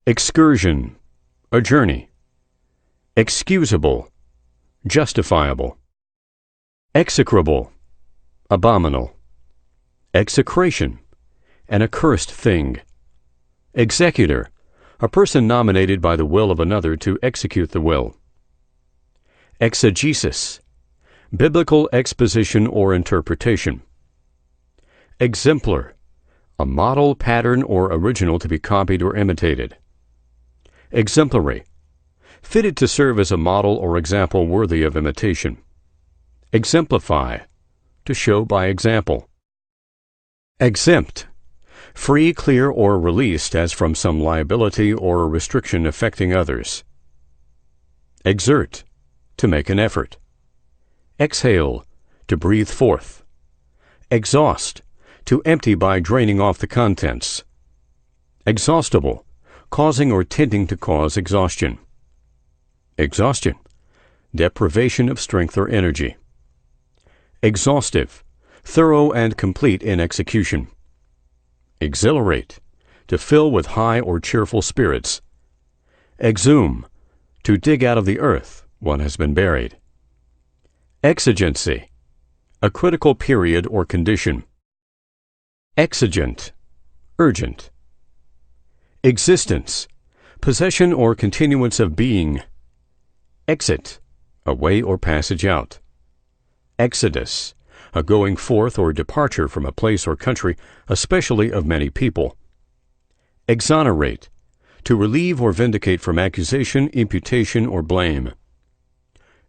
Excursion, a journey. Excusable, justifiable. Execrable, abominable. Execration, an accursed thing. Executor, a person nominated by the will of another to execute the will. Exegesis, biblical exposition or interpretation. Exemplar, a model, pattern, or original to be copied or imitated. Exemplary, fitted to serve as a model or example worthy of imitation. Exemplify, to show by example. Exempt, free, clear, or released as from some liability or restriction affecting others. Exert, to make an effort. Exhale, to breathe forth. Exhaust, to empty by draining off the contents. Exhaustible, causing or tending to cause exhaustion. Exhaustion, deprivation of strength or energy. Exhaustive, thorough and complete in execution. Exhilarate, to fill with high or cheerful spirits. Exhume, to dig out of the earth, one has been buried. Exigency, a critical period or condition. Exigent, urgent. Existence, possession or continuance of being. Exit, a way or passage out. Exodus, a going forth or departure from a place or country, especially of many people. Exonerate, to relieve or vindicate from accusation, imputation, or blame.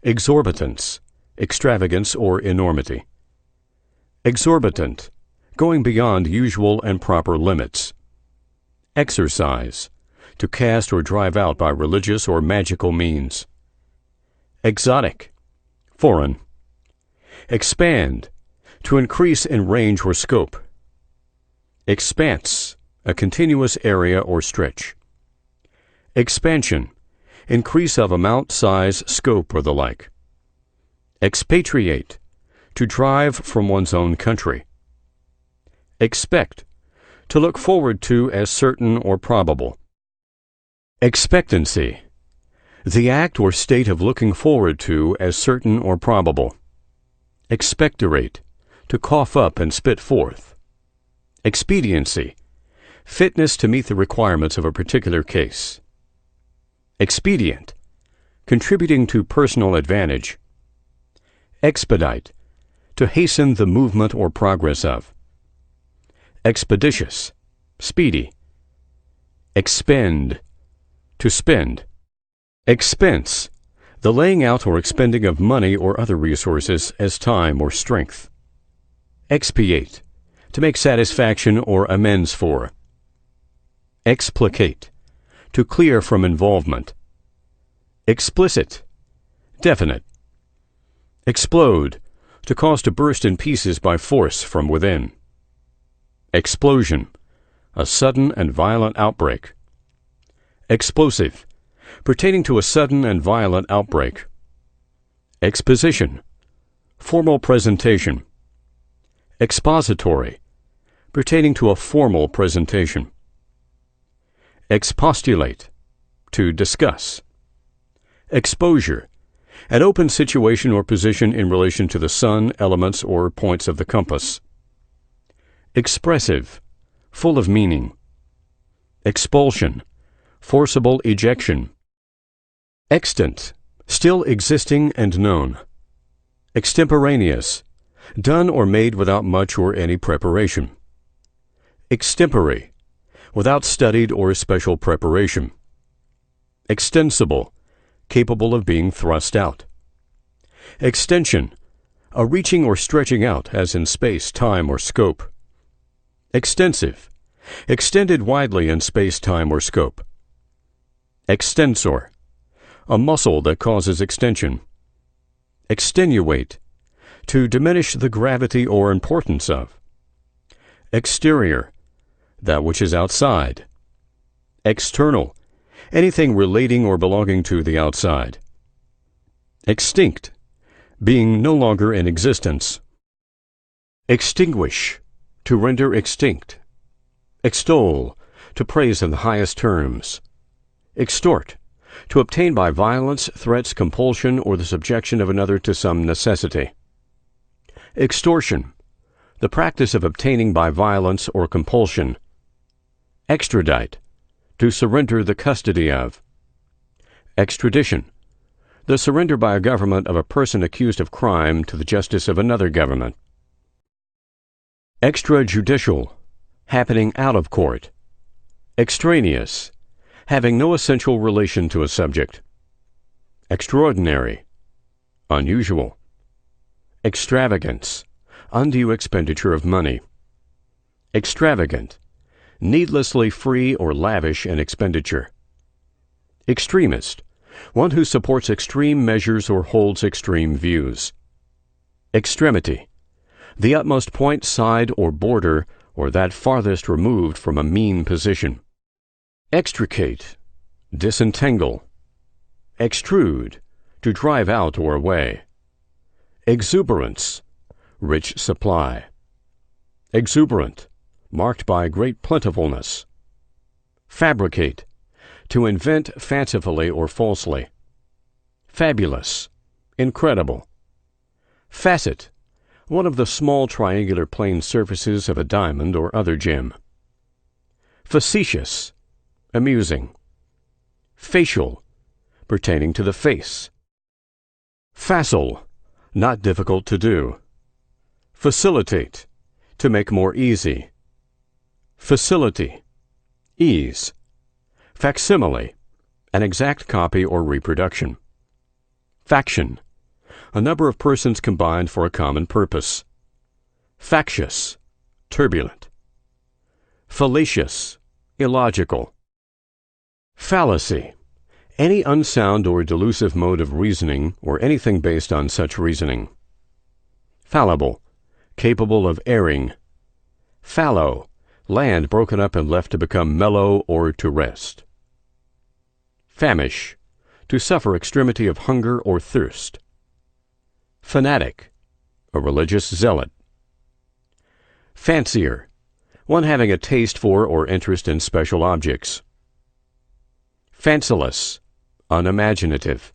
Exorbitance, extravagance or enormity. Exorbitant, going beyond usual and proper limits. Exorcise, to cast or drive out by religious or magical means. Exotic, foreign. Expand, to increase in range or scope. Expanse, a continuous area or stretch. Expansion, increase of amount, size, scope, or the like. Expatriate, to drive from one's own country. Expect, to look forward to as certain or probable. Expectancy, the act or state of looking forward to as certain or probable. Expectorate, to cough up and spit forth. Expediency, fitness to meet the requirements of a particular case. Expedient, contributing to personal advantage. Expedite, to hasten the movement or progress of. Expeditious, speedy. Expend, to spend. Expense, the laying out or expending of money or other resources as time or strength. Expiate, to make satisfaction or amends for. Explicate, to clear from involvement. Explicit, definite. Explode, to cause to burst in pieces by force from within. Explosion, a sudden and violent outbreak. Explosive, pertaining to a sudden and violent outbreak. Exposition, formal presentation. Expository, pertaining to a formal presentation. Expostulate, to discuss. Exposure, an open situation or position in relation to the sun, elements, or points of the compass. Expressive, full of meaning. Expulsion, forcible ejection. Extant, still existing and known. Extemporaneous, done or made without much or any preparation. Extempore, without studied or special preparation. Extensible, capable of being thrust out. Extension, a reaching or stretching out as in space, time, or scope. Extensive, extended widely in space, time, or scope. Extensor, a muscle that causes extension. Extenuate, to diminish the gravity or importance of. Exterior, that which is outside. External, anything relating or belonging to the outside. Extinct, being no longer in existence. Extinguish, to render extinct. Extol, to praise in the highest terms. Extort, to obtain by violence, threats, compulsion, or the subjection of another to some necessity. Extortion, the practice of obtaining by violence or compulsion. Extradite, to surrender the custody of. Extradition, the surrender by a government of a person accused of crime to the justice of another government. Extrajudicial, happening out of court. Extraneous, having no essential relation to a subject. Extraordinary, unusual. Extravagance, undue expenditure of money. Extravagant, needlessly free or lavish in expenditure. Extremist, one who supports extreme measures or holds extreme views. Extremity, the utmost point, side, or border, or that farthest removed from a mean position. Extricate, disentangle. Extrude, to drive out or away. Exuberance, rich supply. Exuberant, marked by great plentifulness. Fabricate, to invent fancifully or falsely. Fabulous, incredible. Facet, one of the small triangular plane surfaces of a diamond or other gem. Facetious, amusing. Facial, pertaining to the face. Facile, not difficult to do. Facilitate, to make more easy. Facility, ease. Facsimile, an exact copy or reproduction. Faction, a number of persons combined for a common purpose. Factious, turbulent. Fallacious, illogical. Fallacy, any unsound or delusive mode of reasoning or anything based on such reasoning. Fallible, capable of erring. Fallow, land broken up and left to become mellow or to rest. Famish, to suffer extremity of hunger or thirst. Fanatic, a religious zealot. Fancier, one having a taste for or interest in special objects. Fanciless, unimaginative.